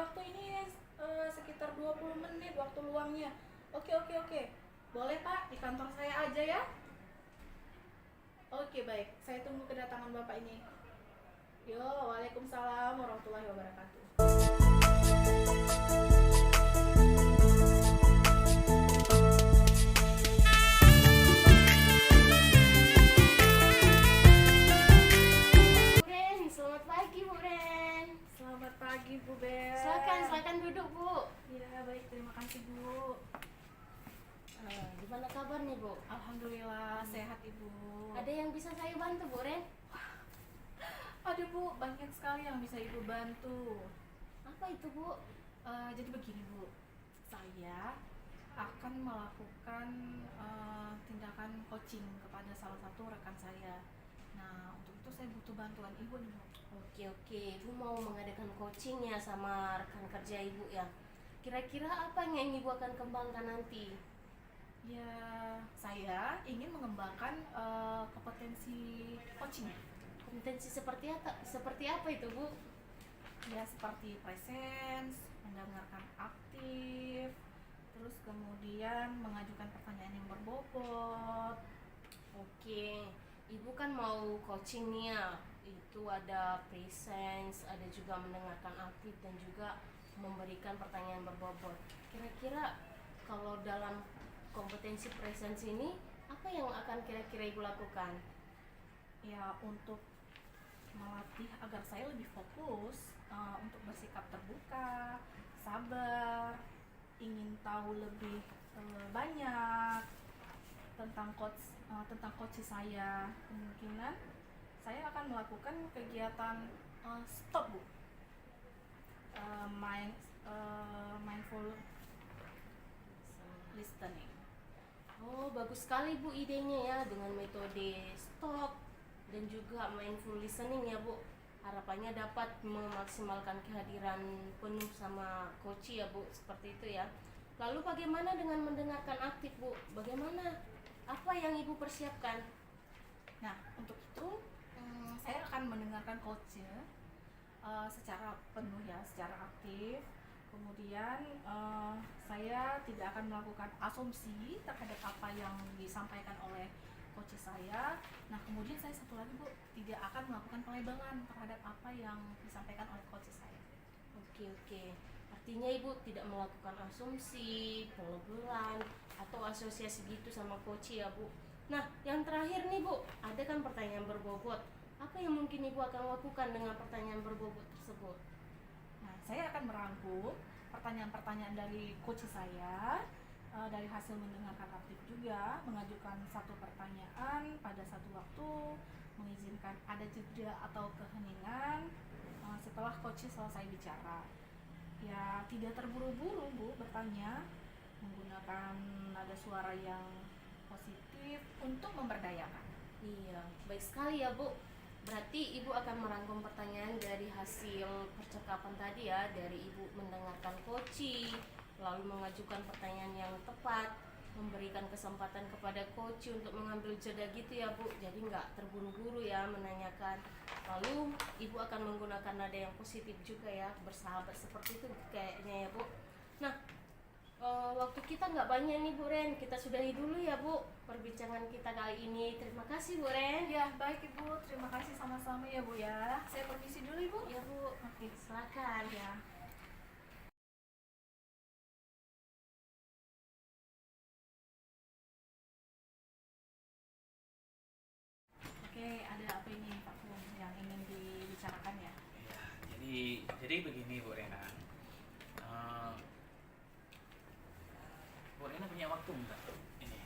waktu ini sekitar 20 menit waktu luangnya. Oke, oke, oke. Boleh Pak, di kantor saya aja ya? Oke, baik. Saya tunggu kedatangan Bapak ini. Yo, waalaikumsalam warahmatullahi wabarakatuh. Bu Ren, selamat pagi Bu Ren. Selamat pagi Bu Bel. Silakan duduk Bu. Ya, baik, terima kasih Bu. Gimana kabar nih Bu? Alhamdulillah sehat Ibu. Ada yang bisa saya bantu Bu Ren? Ada Bu, banyak sekali yang bisa Ibu bantu. Apa itu Bu? Jadi begini Bu, saya akan melakukan tindakan coaching kepada salah satu rekan saya. Nah, untuk itu saya butuh bantuan Ibu nih Bu. Oke, Ibu mau mengadakan coaching ya sama rekan kerja Ibu ya. Kira-kira apa yang Ibu akan kembangkan nanti? Ya, saya ingin mengembangkan kompetensi coaching. Kompetensi seperti apa itu Bu? Ya, seperti presence, mendengarkan aktif, terus kemudian mengajukan pertanyaan yang berbobot. Oke, Ibu kan mau coaching nih ya. Itu ada presence, ada juga mendengarkan aktif dan juga memberikan pertanyaan berbobot. Kira-kira kalau dalam kompetensi presence ini apa yang akan kira-kira Ibu lakukan? Ya, untuk melatih agar saya lebih fokus untuk bersikap terbuka, sabar, ingin tahu lebih banyak tentang coach saya. Kemungkinan saya akan melakukan kegiatan stop Bu, mindful listening. Oh, bagus sekali Bu idenya ya dengan metode stop dan juga mindful listening ya Bu. Harapannya dapat memaksimalkan kehadiran penuh sama coach ya Bu, seperti itu ya. Lalu bagaimana dengan mendengarkan aktif Bu? Bagaimana? Apa yang Ibu persiapkan? Nah, untuk itu saya akan mendengarkan coachnya secara penuh ya, secara aktif. Kemudian saya tidak akan melakukan asumsi terhadap apa yang disampaikan oleh coach saya. Nah, kemudian saya satu lagi Bu, tidak akan melakukan pelebelan terhadap apa yang disampaikan oleh coach saya. Oke. Artinya Ibu tidak melakukan asumsi, pelebelan, atau asosiasi gitu sama coach ya Bu. Nah, yang terakhir nih Bu, ada kan pertanyaan berbobot. Apa yang mungkin Ibu akan lakukan dengan pertanyaan berbobot tersebut? Nah, saya akan merangkum pertanyaan-pertanyaan dari coach saya dari hasil mendengarkan aktif juga, mengajukan satu pertanyaan pada satu waktu, mengizinkan ada jeda atau keheningan setelah coach selesai bicara. Ya, tidak terburu-buru Bu bertanya, menggunakan nada suara yang positif untuk memberdayakan. Iya, baik sekali ya Bu. Berarti Ibu akan merangkum pertanyaan dari hasil percakapan tadi ya, dari Ibu mendengarkan coach, lalu mengajukan pertanyaan yang tepat, memberikan kesempatan kepada coach untuk mengambil jeda gitu ya Bu. Jadi nggak terburu-buru ya menanyakan. Lalu Ibu akan menggunakan nada yang positif juga ya, bersahabat seperti itu kayaknya ya Bu. Nah, waktu kita nggak banyak nih Bu Ren, kita sudahi dulu ya Bu perbincangan kita kali ini. Terima kasih Bu Ren. Ya, baik Ibu, terima kasih sama-sama ya Bu ya. Saya permisi dulu Ibu. Ya Bu, Oke, silakan. ya. Oke, ada apa ini Pak Pung yang ingin dibicarakan ya? Ya, jadi begini Bu Rena. Eh, Bu Rena punya waktu enggak? Ini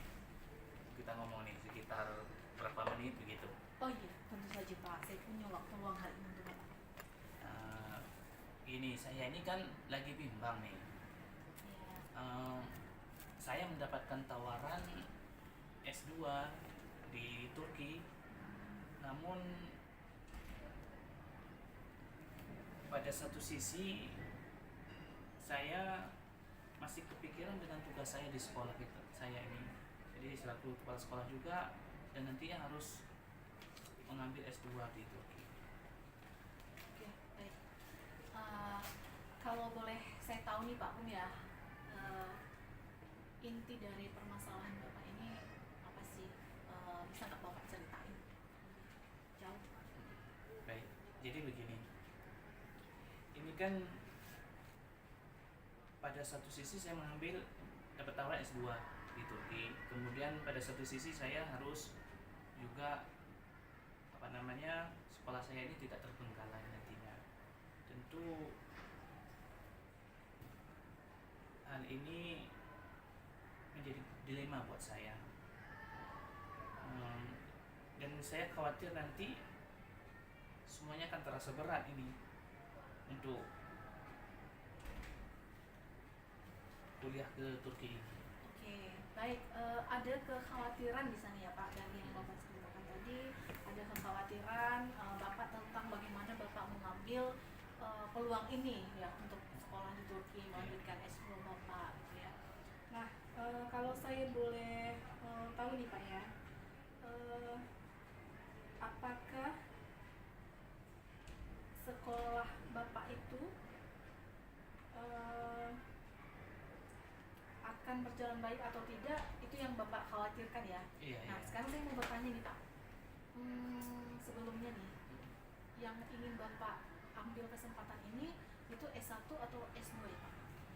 kita ngomong nih sekitar berapa menit begitu. Oh iya, tentu saja Pak. Saya punya waktu luang hari ini untuk Bapak. Gini, saya ini kan lagi bimbang nih. Ya. Saya mendapatkan tawaran S2 di Turki, namun pada satu sisi saya masih kepikiran dengan tugas saya di sekolah saya ini. Jadi selaku kepala sekolah juga dan nantinya harus mengambil S2 di Turki. Oke, baik. Kalau boleh tahu nih Pak Kum ya, eh, inti dari permasalahan Bapak ini apa sih? Bisa nggak Bapak ceritain? Jauh. Baik, jadi begini, ini kan pada satu sisi saya mengambil dapat tawaran S2 di Turki, kemudian pada satu sisi saya harus juga sekolah saya ini tidak terbengkalai nantinya. Tentu hal ini menjadi dilema buat saya. Dan saya khawatir nanti semuanya akan terasa berat ini untuk kuliah ke Turki ini. Oke, baik. Ada kekhawatiran di sana ya Pak, dari yang Bapak ceritakan tadi. Ada kekhawatiran Bapak tentang bagaimana Bapak mengambil peluang ini ya untuk sekolah di Turki, melanjutkan S2 Bapak gitu ya. Nah, kalau saya boleh tahu nih Pak ya, apakah sekolah Bapak itu akan berjalan baik atau tidak, itu yang Bapak khawatirkan ya. Iya, Nah, iya. sekarang saya mau bertanya nih Pak, sebelumnya nih, yang ingin Bapak ambil kesempatan ini itu S1 atau S2 ya Pak?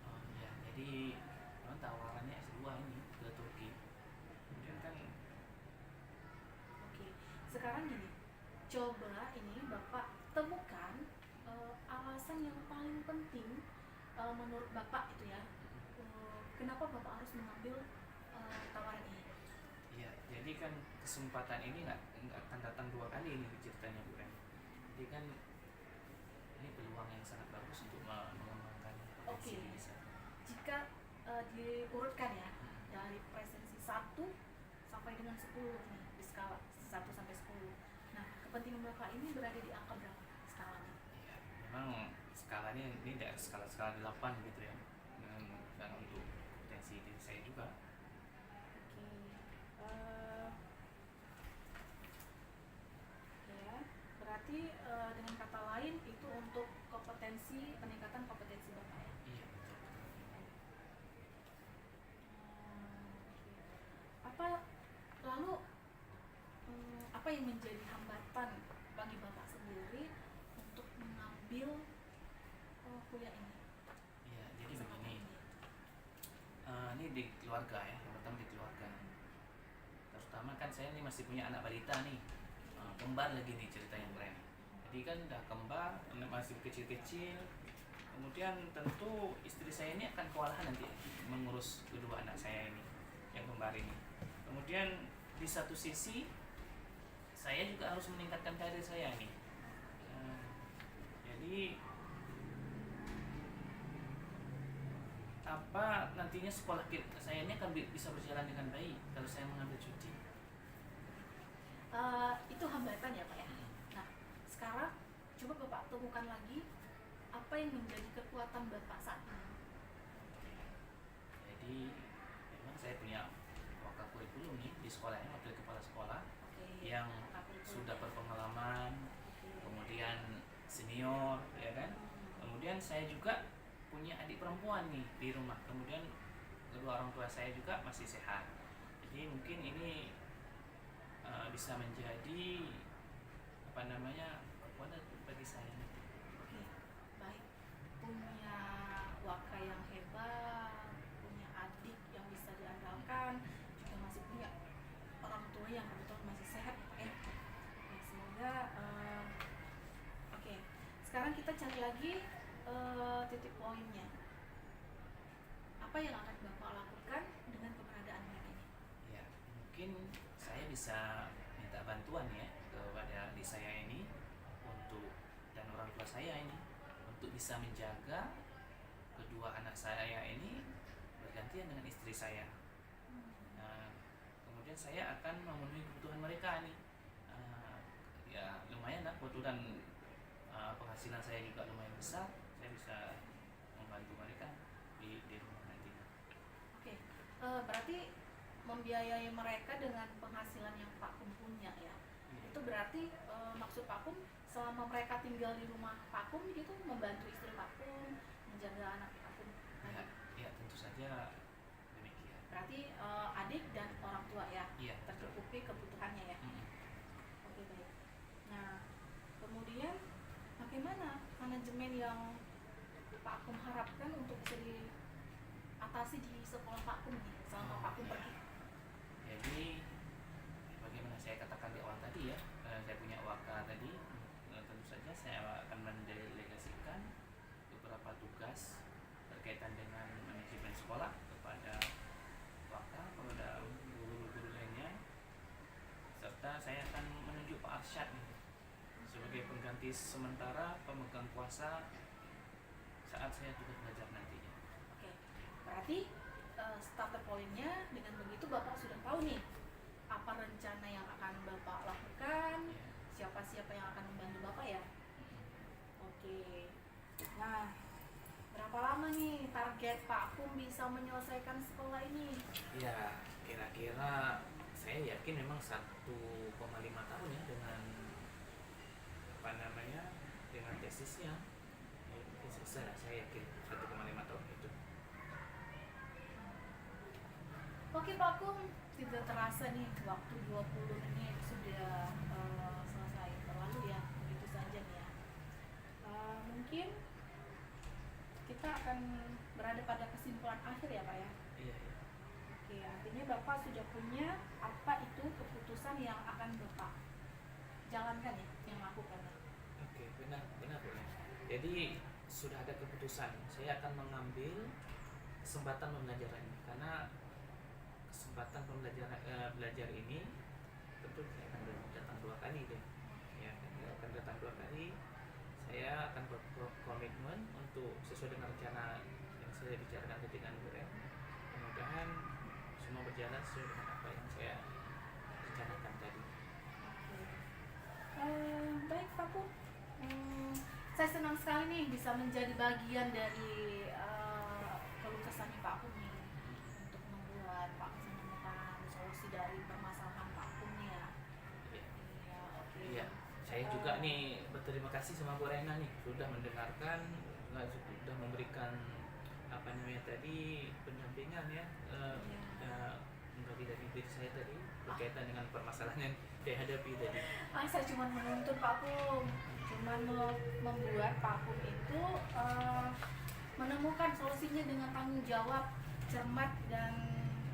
Oh, ya. Jadi memang tawarannya S2 ini ke Turki. Kemudian kan Oke, sekarang gini, coba ini Bapak temukan alasan yang paling penting menurut Bapak itu ya, kenapa Bapak harus mengambil tawaran ini? ya, jadi kan kesempatan ini nggak akan datang dua kali ini ceritanya Bu Ren. Jadi kan ini peluang yang sangat bagus untuk mengembangkan potensi Oke. di sana. Jika diurutkan ya dari presensi 1 sampai dengan 10 nih di skala 1 sampai 10. Nah, kepentingan Bapak ini berada di angka berapa skalanya? Iya, memang skalanya ini dari skala 8 gitu ya. Dan untuk potensi diri saya juga. Oke. Ya, berarti dengan kata lain itu untuk peningkatan kompetensi Bapak ya. Iya, betul. Apa lalu apa yang menjadi hambatan bagi Bapak sendiri untuk mengambil kuliah ini? Iya, jadi Kesempatan begini. ini. Ini di keluarga ya, yang pertama di keluarga. Terutama kan saya ini masih punya anak balita nih, kembar lagi nih ceritanya keren. Jadi kan udah kembar, masih kecil-kecil. Kemudian tentu istri saya ini akan kewalahan nanti mengurus kedua anak saya ini, yang kembar ini. Kemudian di satu sisi saya juga harus meningkatkan karir saya nih. Jadi apa nantinya sekolah saya ini akan bisa berjalan dengan baik kalau saya mengambil cuti. Itu hambatan ya Pak ya. Nah, sekarang coba Bapak temukan lagi apa yang menjadi kekuatan Bapak saat ini. Jadi memang saya punya wakil kurikulum nih di sekolahnya, wakil kepala sekolah Oke. yang Apa kurikulum? sudah berpengalaman, Oke. kemudian senior ya kan. Kemudian saya juga punya adik perempuan nih di rumah, kemudian kedua orang tua saya juga masih sehat. Jadi mungkin ini bisa menjadi kekuatan bagi saya. Oke, baik. Punya waka yang hebat, punya adik yang bisa diandalkan, juga masih punya orang tua yang kebetulan masih sehat Pak ya. Oke, semoga oke. Sekarang kita cari lagi titik poinnya. Apa yang akan Bapak lakukan dengan keberadaan mereka ini? Ya, mungkin saya bisa minta bantuan ya kepada adik saya ini dan orang tua saya ini untuk bisa menjaga kedua anak saya ini bergantian dengan istri saya. Nah, kemudian saya akan memenuhi kebutuhan mereka nih. Ya lumayan lah, kebetulan penghasilan saya juga lumayan besar, saya bisa membantu mereka di rumah nanti. Oke, berarti membiayai mereka dengan penghasilan yang Pak Kum punya ya. Itu berarti maksud Pak Kum selama mereka tinggal di rumah Pak Kum gitu membantu istri Pak Kum, menjaga anak Pak Kum saja demikian. Berarti adik dan orang tua ya Iya, betul. tercukupi kebutuhannya ya. Mm-mm. Oke, baik. Nah, kemudian bagaimana manajemen yang Pak Akum harapkan untuk bisa diatasi di sekolah Pak Akum nih selama Pak Akum pergi? Jadi bagaimana saya katakan di awal tadi ya, saya punya waka tadi, tentu saja saya akan mendelegasikan beberapa tugas berkaitan dengan manajemen sekolah kepada waka, kepada guru-guru lainnya, serta saya akan menunjuk Pak Arsyad nih sebagai pengganti sementara pemegang kuasa saat saya tugas belajar nantinya. Oke, berarti starter poinnya dengan begitu Bapak sudah tahu nih apa rencana yang akan Bapak lakukan, Ya. siapa-siapa yang akan membantu Bapak ya. Oke, nah berapa lama nih target Pak Akum bisa menyelesaikan sekolah ini? Ya, kira-kira saya yakin memang 1,5 tahun ya dengan apa namanya dengan tesisnya. Saya yakin 1,5 tahun itu. Oke Pak Akum, tidak terasa nih waktu 20 menit sudah selesai berlalu ya, begitu saja nih ya. Mungkin kita akan berada pada kesimpulan akhir ya Pak ya. Iya, iya. Oke, artinya Bapak sudah punya apa itu keputusan yang akan Bapak jalankan ya, yang lakukan ya. Oke, benar, benar, benar. Jadi sudah ada keputusan. Saya akan mengambil kesempatan pembelajaran ini karena kesempatan belajar ini tentu saya akan datang 2 kali deh. Ya, saya akan datang 2 kali. Saya akan berkomitmen untuk sesuai dengan rencana yang saya bicarakan tadi dengan Bu Ren. Mudah-mudahan semua berjalan sesuai dengan apa yang saya rencanakan tadi. Baik Pak Akum, saya senang sekali nih bisa menjadi bagian dari keluh kesahnya Pak Akum nih untuk membuat Pak Akum menemukan solusi dari permasalahan Pak Akum nih ya. Iya. Iya, oke. Iya, saya juga nih berterima kasih sama Bu Rena nih sudah mendengarkan, sudah memberikan apa namanya tadi pendampingan ya, dari diri saya tadi berkaitan dengan permasalahan yang dihadapi tadi. Saya cuma menuntut Pak Akum, cuma membuat Pak Akum itu menemukan solusinya dengan tanggung jawab, cermat dan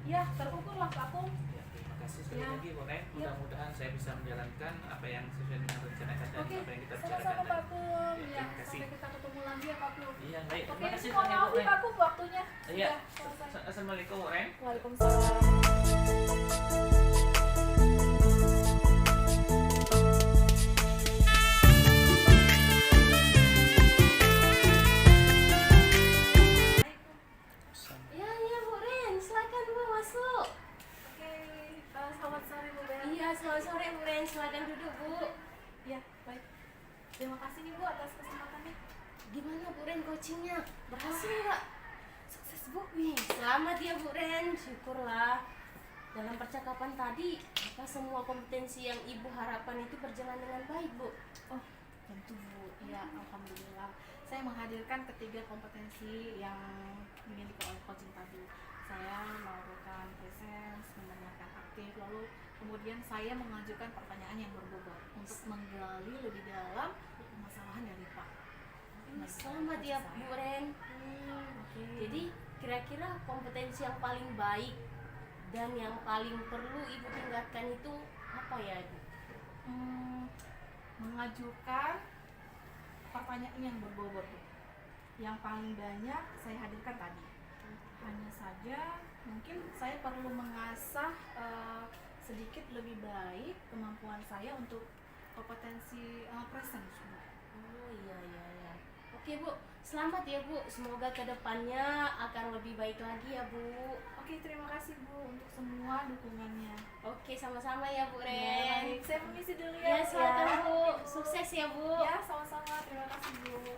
ya terukur lah Pak Akum. Ya, terima kasih sekali Ya. lagi Bu Ren. Ya. Mudah-mudahan saya bisa menjalankan apa yang sesuai dengan rencana dan Oke, apa yang kita bicarakan sama-sama Pak tadi. Akum. Ya, Ya, terima kasih. sampai kita ketemu lagi ya Pak Akum. Iya, baik. Oke, Terima kasih mohon banyak maaf Bu nih Ren. Pak Akum waktunya Iya. sudah selesai. Assalamualaikum Bu Ren. Waalaikumsalam. Ya, ya Bu Ren, silakan Bu masuk. Oke, selamat sore Bu Ren. Iya, selamat sore Bu Ren, silakan duduk Bu. Ya, baik. Terima kasih nih Bu atas kesempatannya. Gimana Bu Ren coachingnya? Berhasil nggak? Sukses Bu. Wih, selamat ya Bu Ren, syukurlah. Dalam percakapan tadi, apa semua kompetensi yang Ibu harapkan itu berjalan dengan baik Bu? Oh, tentu Bu. Ya, alhamdulillah. Saya menghadirkan ketiga kompetensi yang dimiliki oleh coaching tadi. Saya melakukan presence, mendengarkan aktif, lalu kemudian saya mengajukan pertanyaan yang berbobot untuk menggali lebih dalam permasalahan dari Pak. Selamat ya Bu Ren. Oke. Jadi kira-kira kompetensi yang paling baik dan yang paling perlu Ibu tingkatkan itu apa ya Ibu? Mengajukan pertanyaan yang berbobot Bu. Yang paling banyak saya hadirkan tadi. Hanya saja mungkin saya perlu mengasah sedikit lebih baik kemampuan saya untuk kompetensi presence Bu. Oh iya iya ya. Oke Bu, selamat ya Bu. Semoga kedepannya akan lebih baik lagi ya Bu. Oke, terima kasih Bu untuk semua dukungannya. Oke, sama-sama ya Bu Ya, Ren. baik. Saya permisi dulu Ya, ya. silakan Bu. Sukses ya Bu. Ya, sama-sama. Terima kasih Bu.